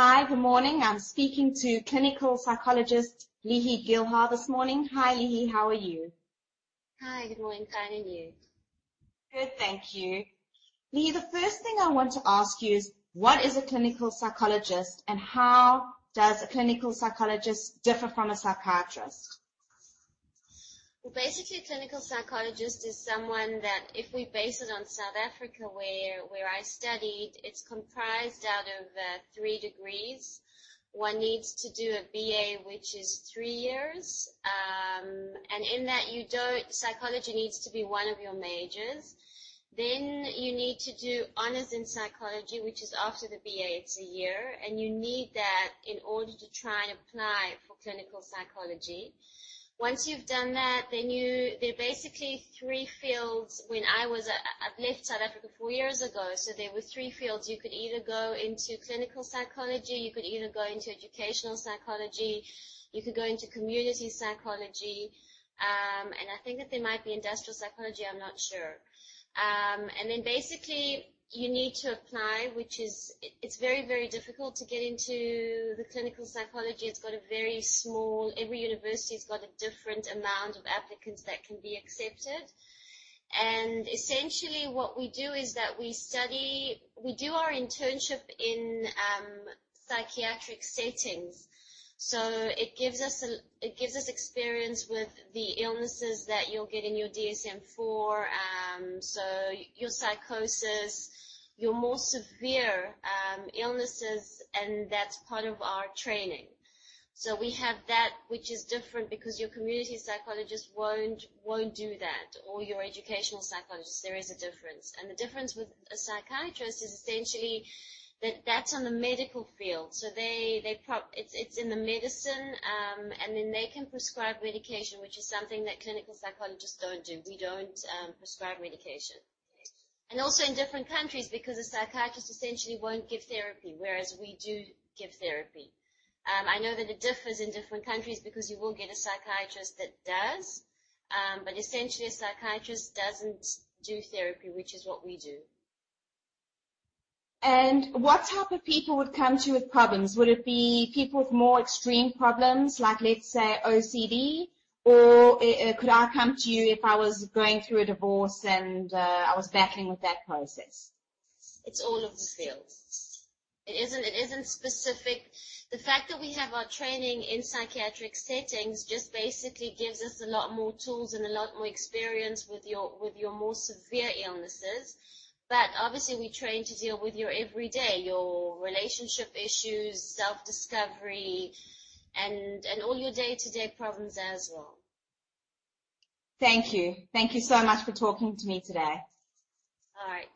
Hi, good morning. I'm speaking to clinical psychologist Lihi Gilhar this morning. Hi, Lihi, how are you? Hi, good morning. Fine, and you? Good, thank you. Lihi, the first thing I want to ask you is, what is a clinical psychologist and how does a clinical psychologist differ from a psychiatrist? Well, basically, a clinical psychologist is someone that, if we base it on South Africa, where I studied, it's comprised out of 3 degrees. One needs to do a BA, which is 3 years, and in that psychology needs to be one of your majors. Then you need to do honors in psychology, which is after the BA, it's a year, and you need that in order to try and apply for clinical psychology. Once you've done that, then there are basically 3 fields. I've left South Africa 4 years ago, so there were 3 fields. You could either go into clinical psychology, you could either go into educational psychology, you could go into community psychology, and I think that there might be industrial psychology, I'm not sure. And then basically you need to apply, it's very, very difficult to get into the clinical psychology. It's got every university's got a different amount of applicants that can be accepted. And essentially what we do is that we do our internship in psychiatric settings. So it gives us experience with the illnesses that you'll get in your DSM-4, so your psychosis, your more severe illnesses, and that's part of our training. So we have that, which is different because your community psychologist won't do that, or your educational psychologist. There is a difference, and the difference with a psychiatrist is essentially that's on the medical field. So it's in the medicine, and then they can prescribe medication, which is something that clinical psychologists don't do. We don't prescribe medication. And also in different countries, because a psychiatrist essentially won't give therapy, whereas we do give therapy. I know that it differs in different countries because you will get a psychiatrist that does, but essentially a psychiatrist doesn't do therapy, which is what we do. And what type of people would come to you with problems? Would it be people with more extreme problems, like let's say OCD, or could I come to you if I was going through a divorce and I was battling with that process? It's all of the fields. It isn't specific. The fact that we have our training in psychiatric settings just basically gives us a lot more tools and a lot more experience with your more severe illnesses. But obviously we train to deal with your everyday, your relationship issues, self-discovery, and all your day-to-day problems as well. Thank you. Thank you so much for talking to me today. All right.